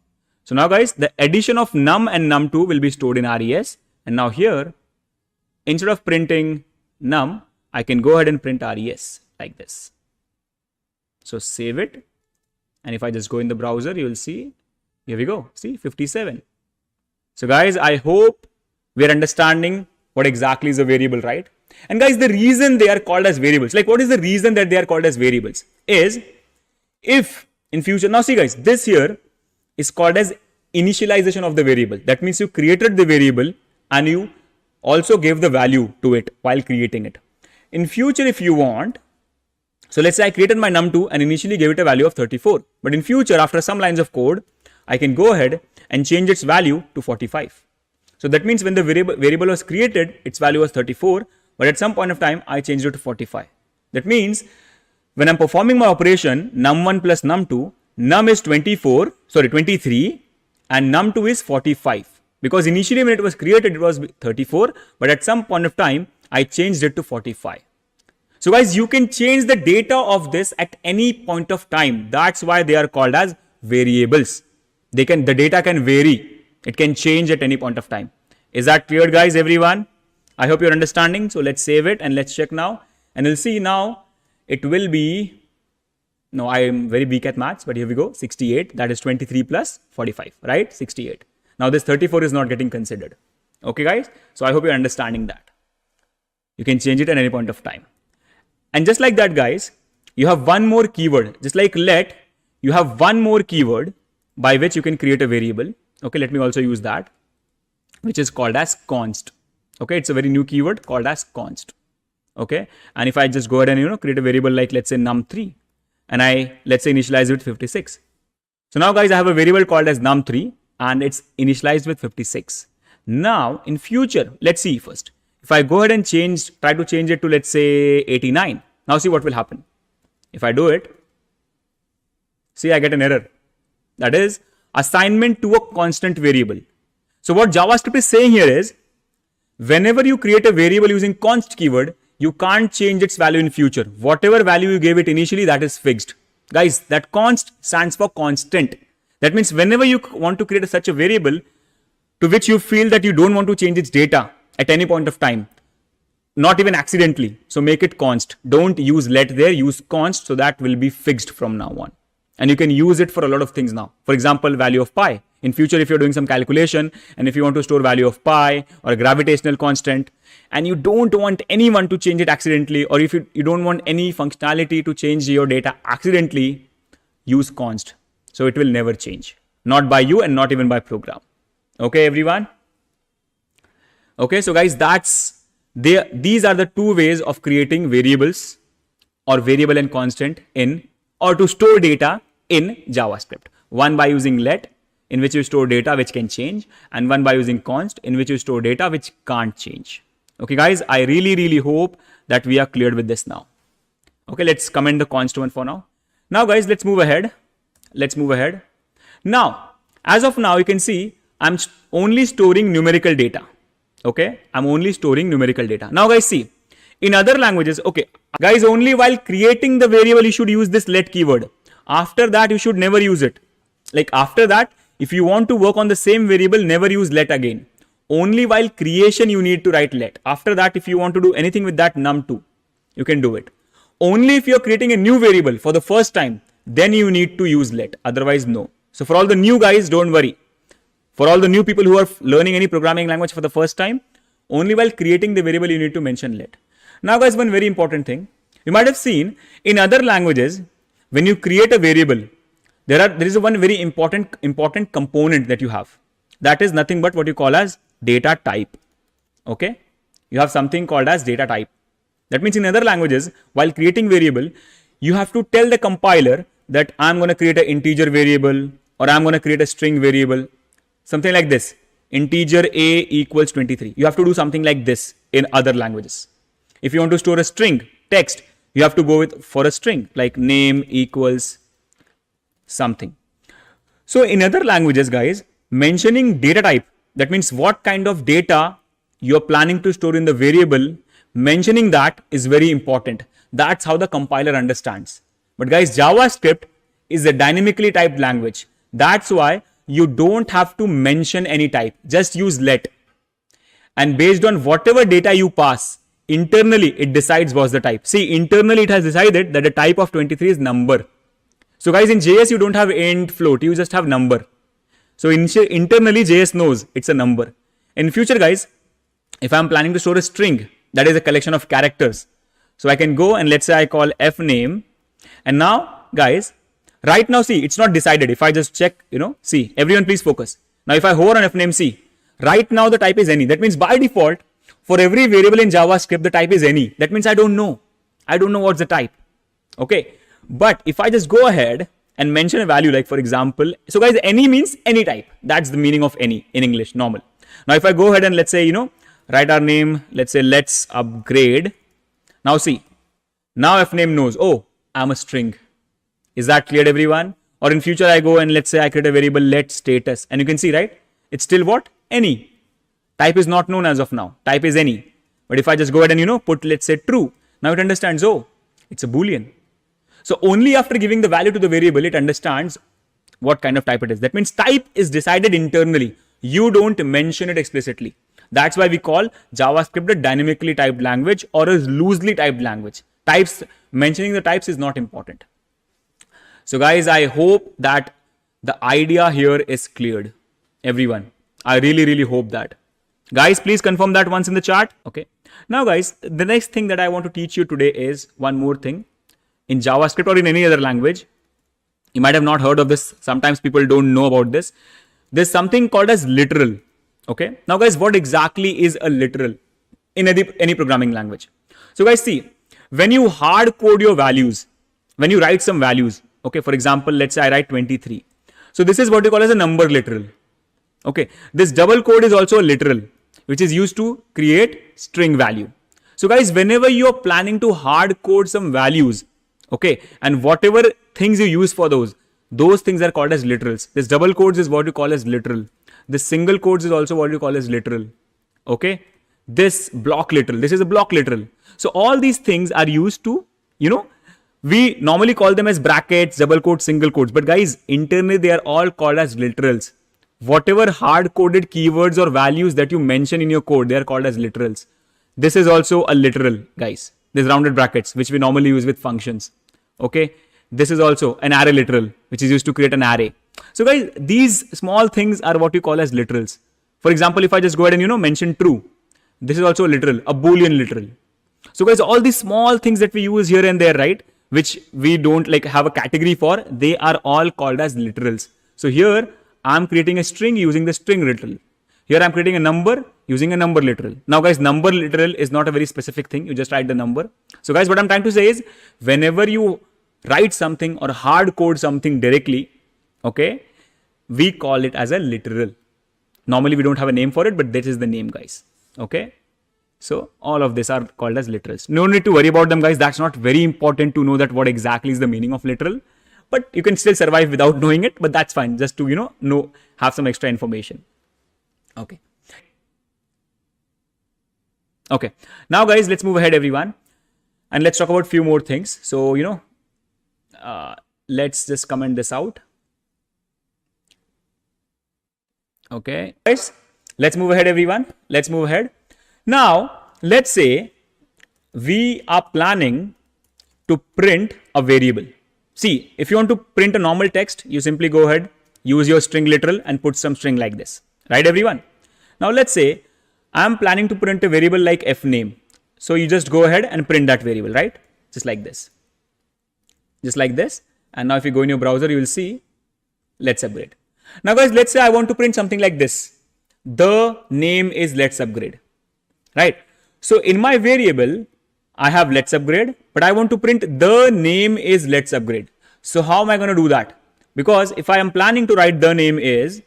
So now guys, the addition of num and num2 will be stored in res. And now here, instead of printing num, I can go ahead and print res like this. So save it. And if I just go in the browser, you will see, here we go, see 57. So guys, I hope we are understanding what exactly is a variable, right? And guys, the reason they are called as variables, like what is the reason that they are called as variables is if in future, now see guys, this here is called as initialization of the variable. That means you created the variable and you also gave the value to it while creating it. In future, if you want, so let's say I created my num2 and initially gave it a value of 34. But in future, after some lines of code, I can go ahead and change its value to 45. So that means when the variable was created, its value was 34. But at some point of time, I changed it to 45. That means when I'm performing my operation, num1 plus num2, num is 23 and num2 is 45. Because initially when it was created, it was 34. But at some point of time, I changed it to 45. So guys, you can change the data of this at any point of time. That's why they are called as variables. The data can vary. It can change at any point of time. Is that clear, guys, everyone? I hope you're understanding. So let's save it and let's check now. And we'll see now it will be, no, I am very weak at maths, but here we go, 68. That is 23 plus 45, right? 68. Now this 34 is not getting considered. Okay, guys? So I hope you're understanding that. You can change it at any point of time. And just like that, guys, you have one more keyword. Just like let, you have one more keyword by which you can create a variable. Okay, let me also use that, which is called as const. Okay, it's a very new keyword called as const. Okay, and if I just go ahead and create a variable like let's say num3, and let's say initialize it with 56. So now guys, I have a variable called as num3 and it's initialized with 56. Now in future, let's see first. If I go ahead and try to change it to let's say 89. Now see what will happen. If I do it, see I get an error. That is assignment to a constant variable. So what JavaScript is saying here is, whenever you create a variable using const keyword, you can't change its value in future. Whatever value you gave it initially, that is fixed. Guys, that const stands for constant. That means whenever you want to create such a variable to which you feel that you don't want to change its data at any point of time, not even accidentally. So make it const. Don't use let there, use const. So that will be fixed from now on. And you can use it for a lot of things now. For example, value of pi. In future, if you're doing some calculation and if you want to store value of pi or a gravitational constant and you don't want anyone to change it accidentally, or if you don't want any functionality to change your data accidentally, use const. So it will never change. Not by you and not even by program. Okay, everyone? Okay, so guys, these are the two ways of creating variables or variable and constant in, or to store data in JavaScript. One by using let, in which you store data which can change, and one by using const, in which you store data which can't change. Okay, guys, I really hope that we are cleared with this now. Okay, let's comment the const one for now. Now, guys, let's move ahead. Now, as of now, you can see I'm only storing numerical data. Okay, I'm only storing numerical data. Now, guys, see, in other languages, okay, guys, only while creating the variable, you should use this let keyword. After that, you should never use it. Like after that, if you want to work on the same variable, never use let again. Only while creation, you need to write let. After that, if you want to do anything with that num2, you can do it. Only if you're creating a new variable for the first time, then you need to use let. Otherwise, no. So for all the new guys, don't worry. For all the new people who are learning any programming language for the first time, only while creating the variable, you need to mention let. Now, guys, one very important thing. You might have seen in other languages, when you create a variable, there is one very important component that you have. That is nothing but what you call as data type. Okay? You have something called as data type. That means in other languages, while creating variable, you have to tell the compiler that I'm going to create an integer variable or I'm going to create a string variable. Something like this. Integer a equals 23. You have to do something like this in other languages. If you want to store a string, text, you have to go for a string like name equals something. So in other languages, guys, mentioning data type, that means what kind of data you're planning to store in the variable, mentioning that is very important. That's how the compiler understands. But guys, JavaScript is a dynamically typed language. That's why you don't have to mention any type. Just use let. And based on whatever data you pass, internally it decides what's the type. See, internally it has decided that the type of 23 is number. So guys, in JS, you don't have int, float, you just have number. So internally JS knows it's a number. In future, guys, if I'm planning to store a string, that is a collection of characters. So I can go and let's say I call f name. And now, guys, right now, see, it's not decided. If I just check, see, everyone please focus. Now, if I hover on f name, see, right now the type is any. That means by default, for every variable in JavaScript, the type is any. That means I don't know. I don't know what's the type. Okay. But if I just go ahead and mention a value, like for example, so guys, any means any type. That's the meaning of any in English, normal. Now, if I go ahead and let's say, write our name, let's say let's upgrade. Now see, now f name knows, oh, I'm a string. Is that clear, everyone? Or in future, I go and let's say I create a variable let status, and you can see, right? It's still what? Any. Type is not known as of now. Type is any. But if I just go ahead and put let's say true, now it understands, oh, it's a Boolean. So only after giving the value to the variable, it understands what kind of type it is. That means type is decided internally. You don't mention it explicitly. That's why we call JavaScript a dynamically typed language or a loosely typed language. Types, mentioning the types is not important. So guys, I hope that the idea here is cleared. Everyone, I really hope that. Guys, please confirm that once in the chat. Okay. Now guys, the next thing that I want to teach you today is one more thing. In JavaScript or in any other language, you might have not heard of this. Sometimes people don't know about this. There's something called as literal. Okay. Now guys, what exactly is a literal in any programming language? So guys, see, when you hard code your values, when you write some values, okay, for example, let's say I write 23. So this is what you call as a number literal. Okay. This double quote is also a literal, which is used to create string value. So guys, whenever you're planning to hard code some values, okay, and whatever things you use for those things are called as literals. This double quotes is what you call as literal. This single quotes is also what you call as literal. Okay. This block literal. This is a block literal. So all these things are used to, we normally call them as brackets, double quotes, single quotes. But guys, internally, they are all called as literals. Whatever hard-coded keywords or values that you mention in your code, they are called as literals. This is also a literal, guys. These rounded brackets, which we normally use with functions. Okay. This is also an array literal, which is used to create an array. So guys, these small things are what we call as literals. For example, if I just go ahead and, mention true, this is also a literal, a Boolean literal. So guys, all these small things that we use here and there, right, which we don't like have a category for, they are all called as literals. So here I'm creating a string using the string literal. Here I'm creating a number using a number literal. Now guys, number literal is not a very specific thing. You just write the number. So guys, what I'm trying to say is whenever you write something or hard code something directly, okay, we call it as a literal. Normally we don't have a name for it, but that is the name, guys. Okay. So all of these are called as literals. No need to worry about them, guys. That's not very important to know that what exactly is the meaning of literal, but you can still survive without knowing it, but that's fine. Just to, have some extra information. Okay. Okay. Now guys, let's move ahead, everyone. And let's talk about a few more things. So, let's just comment this out. Okay. Guys, let's move ahead, everyone. Let's move ahead. Now, let's say we are planning to print a variable. See, if you want to print a normal text, you simply go ahead, use your string literal and put some string like this. Right, everyone? Now, let's say I'm planning to print a variable like fname. So you just go ahead and print that variable, right? Just like this. Just like this. And now if you go in your browser, you will see LetsUpgrade. Now, guys, let's say I want to print something like this. The name is LetsUpgrade. Right. So in my variable, I have LetsUpgrade, but I want to print the name is LetsUpgrade. So how am I going to do that? Because if I am planning to write the name is,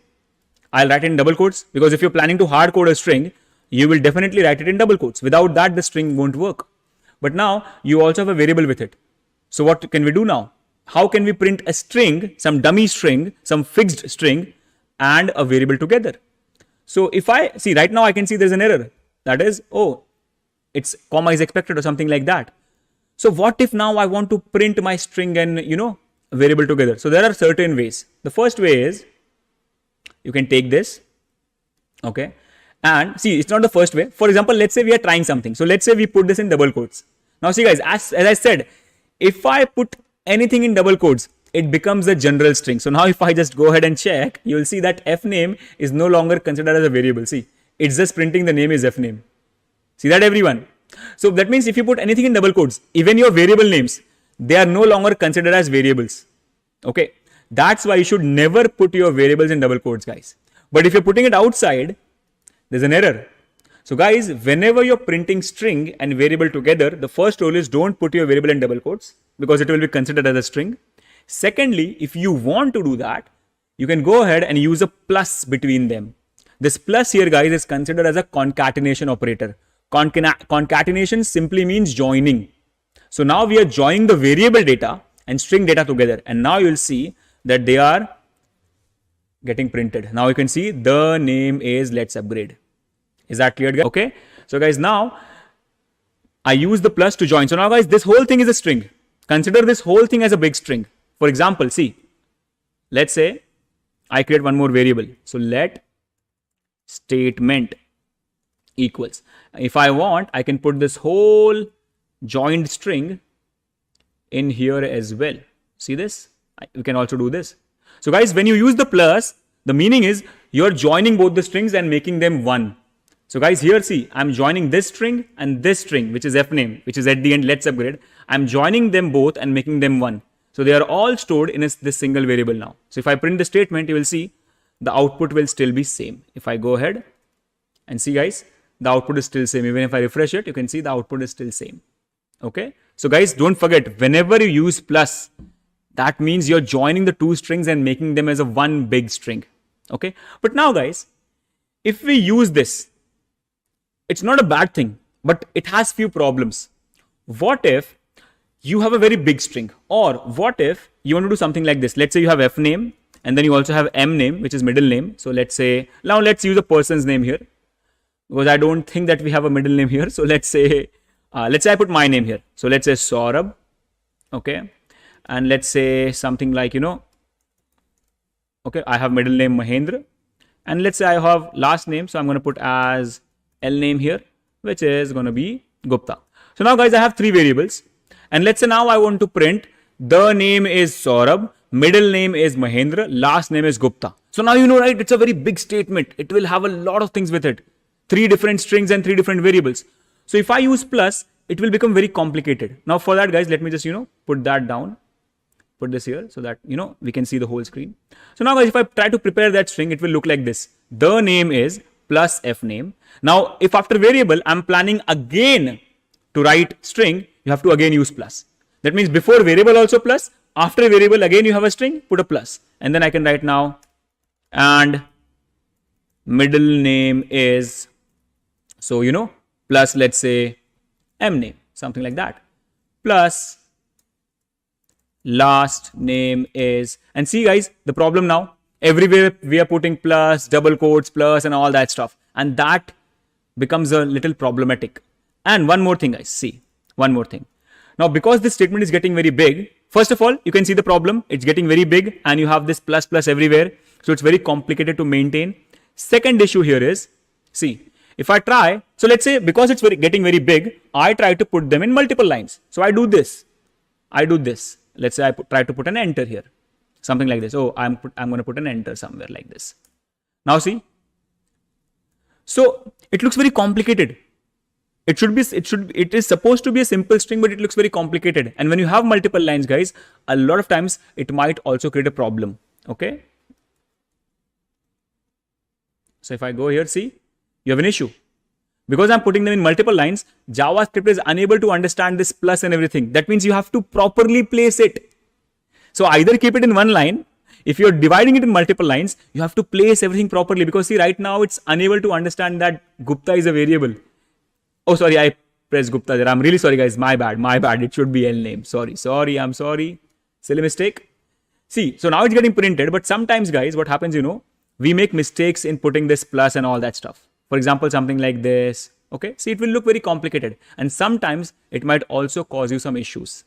I'll write it in double quotes, because if you're planning to hard code a string, you will definitely write it in double quotes. Without that, the string won't work. But now you also have a variable with it. So what can we do now? How can we print a string, some dummy string, some fixed string and a variable together? So if I see right now, I can see there's an error. That is, oh, it's comma is expected or something like that. So what if now I want to print my string and, variable together? So there are certain ways. The first way is you can take this, okay, and see, it's not the first way. For example, let's say we are trying something. So let's say we put this in double quotes. Now see guys, as I said, if I put anything in double quotes, it becomes a general string. So now if I just go ahead and check, you will see that fname is no longer considered as a variable. See, it's just printing the name is fname. See that, everyone? So that means if you put anything in double quotes, even your variable names, they are no longer considered as variables. Okay. That's why you should never put your variables in double quotes, guys. But if you're putting it outside, there's an error. So guys, whenever you're printing string and variable together, the first rule is don't put your variable in double quotes because it will be considered as a string. Secondly, if you want to do that, you can go ahead and use a plus between them. This plus here, guys, is considered as a concatenation operator. Concatenation simply means joining. So now we are joining the variable data and string data together. And now you'll see that they are getting printed. Now you can see the name is LetsUpgrade. Is that clear, guys? Okay. So guys, now I use the plus to join. So now guys, this whole thing is a string. Consider this whole thing as a big string. For example, see, let's say I create one more variable. So let statement equals. If I want, I can put this whole joined string in here as well. See this? We can also do this. So guys, when you use the plus, the meaning is you're joining both the strings and making them one. So guys, here see, I'm joining this string and this string, which is fname, which is at the end LetsUpgrade. I'm joining them both and making them one. So they are all stored in this single variable now. So if I print the statement, you will see the output will still be same. If I go ahead and see, guys, the output is still same. Even if I refresh it, you can see the output is still same. Okay. So guys, don't forget, whenever you use plus, that means you're joining the two strings and making them as a one big string. Okay. But now guys, if we use this, it's not a bad thing, but it has few problems. What if you have a very big string, or what if you want to do something like this? Let's say you have fname and then you also have mname, which is middle name. So let's say, now let's use a person's name here because I don't think that we have a middle name here. So let's say I put my name here. So let's say Saurabh. Okay. And let's say something like, okay, I have middle name Mahendra. And let's say I have last name. So I'm going to put as L name here, which is going to be Gupta. So now guys, I have three variables. And let's say now I want to print The name is Saurabh, middle name is Mahendra, last name is Gupta. So now you know, right? It's a very big statement. It will have a lot of things with it. 3 different strings and 3 different variables. So if I use plus, it will become very complicated. Now for that, guys, let me just, put that down. Put this here so that, we can see the whole screen. So now, guys, if I try to prepare that string, it will look like this. The name is plus f name. Now, if after variable, I'm planning again to write string, you have to again use plus. That means before variable also plus, after variable again you have a string, put a plus. And then I can write now, and middle name is, so, plus let's say m name, something like that. Plus last name is, and see guys, the problem now, everywhere we are putting plus, double quotes, plus and all that stuff. And that becomes a little problematic. And one more thing, guys, see, one more thing. Now, because this statement is getting very big, first of all, you can see the problem. It's getting very big and you have this plus plus everywhere. So it's very complicated to maintain. Second issue here is, see, if I try, so let's say because it's getting very big, I try to put them in multiple lines. So I do this. Let's say I try to put an enter here. Something like this. Oh, I'm going to put an enter somewhere like this. Now see. So it looks very complicated. It is supposed to be a simple string, but it looks very complicated. And when you have multiple lines, guys, a lot of times it might also create a problem. Okay. So if I go here, see, you have an issue. Because I'm putting them in multiple lines, JavaScript is unable to understand this plus and everything. That means you have to properly place it. So either keep it in one line. If you're dividing it in multiple lines, you have to place everything properly. Because see, right now it's unable to understand that Gupta is a variable. Oh, sorry, I pressed Gupta there. I'm really sorry, guys. My bad. It should be L name. Sorry. I'm sorry. Silly mistake. See, so now it's getting printed. But sometimes, guys, what happens, we make mistakes in putting this plus and all that stuff. For example, something like this. Okay, see, it will look very complicated. And sometimes it might also cause you some issues.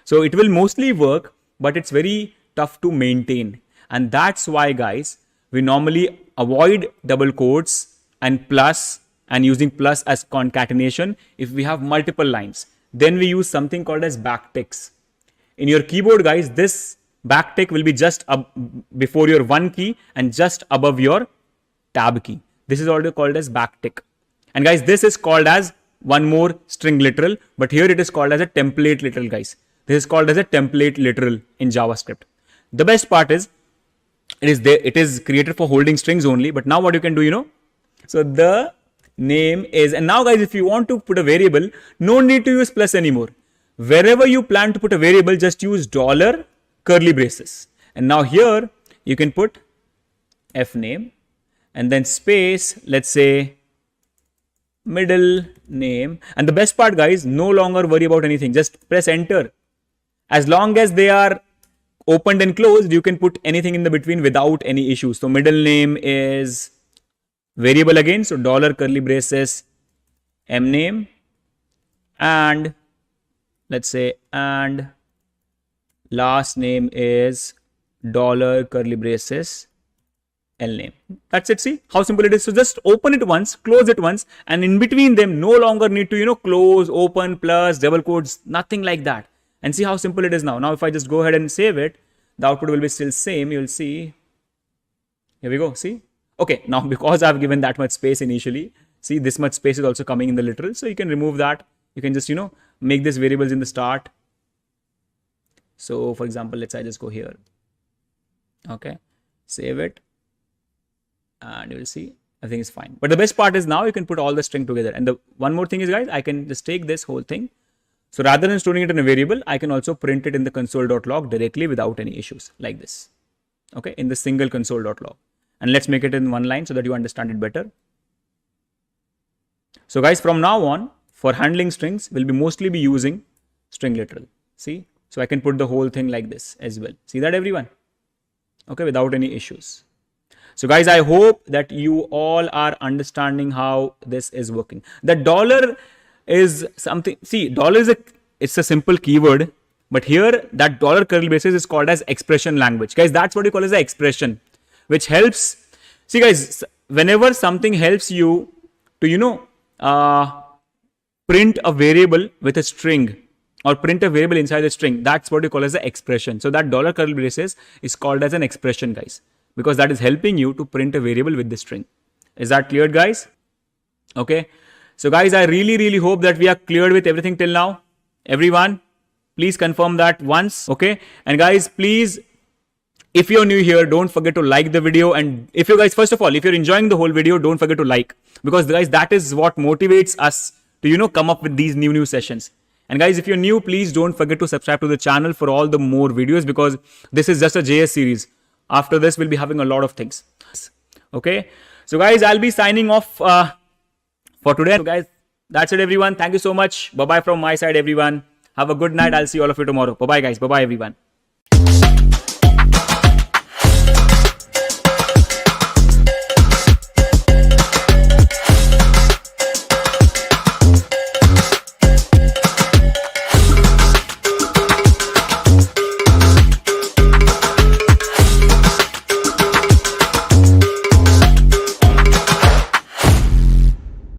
So it will mostly work, but it's very tough to maintain. And that's why, guys, we normally avoid double quotes and plus and using plus as concatenation if we have multiple lines. Then we use something called as backticks. In your keyboard, guys, this backtick will be just before your 1 key and just above your tab key. This is also called as backtick. And guys, this is called as one more string literal, but here it is called as a template literal, guys. This is called as a template literal in JavaScript. The best part is, it is created for holding strings only, but now what you can do, so the name is, and now guys, if you want to put a variable, no need to use plus anymore. Wherever you plan to put a variable, just use $ curly braces. And now here you can put f name and then space, let's say middle name. And the best part, guys, no longer worry about anything. Just press enter. As long as they are opened and closed, you can put anything in the between without any issues. So middle name is variable again. So $ curly braces m name, and let's say, and last name is $ curly braces L name. That's it. See how simple it is. So just open it once, close it once, and in between them, no longer need to, close, open, plus, double quotes, nothing like that. And see how simple it is now. Now, if I just go ahead and save it, the output will be still same. You'll see. Here we go. See? Okay. Now, because I've given that much space initially, see, this much space is also coming in the literal. So you can remove that. You can just, make this variables in the start. So for example, let's say I just go here. Okay. Save it. And you will see everything is fine. But the best part is now you can put all the string together. And the one more thing is, guys, I can just take this whole thing. So rather than storing it in a variable, I can also print it in the console.log directly without any issues like this. Okay, in the single console.log. And let's make it in one line so that you understand it better. So guys, from now on, for handling strings, we'll be mostly using string literal. See, so I can put the whole thing like this as well. See that, everyone? Okay, without any issues. So guys, I hope that you all are understanding how this is working. The dollar is something, see, dollar is it's a simple keyword, but here that $ curly braces is called as expression language. Guys, that's what you call as the expression, which helps. See guys, whenever something helps you to, print a variable with a string, or print a variable inside the string, that's what you call as an expression. So that dollar curly braces is called as an expression, guys, because that is helping you to print a variable with the string. Is that clear, guys? Okay. So guys, I really hope that we are cleared with everything till now. Everyone, please confirm that once. Okay. And guys, please, if you're new here, don't forget to like the video. And if you guys, first of all, if you're enjoying the whole video, don't forget to like, because guys, that is what motivates us to, come up with these new sessions. And guys, if you're new, please don't forget to subscribe to the channel for all the more videos, because this is just a JS series. After this, we'll be having a lot of things. Okay. So guys, I'll be signing off for today. So guys, that's it, everyone. Thank you so much. Bye-bye from my side, everyone. Have a good night. I'll see all of you tomorrow. Bye-bye, guys. Bye-bye, everyone.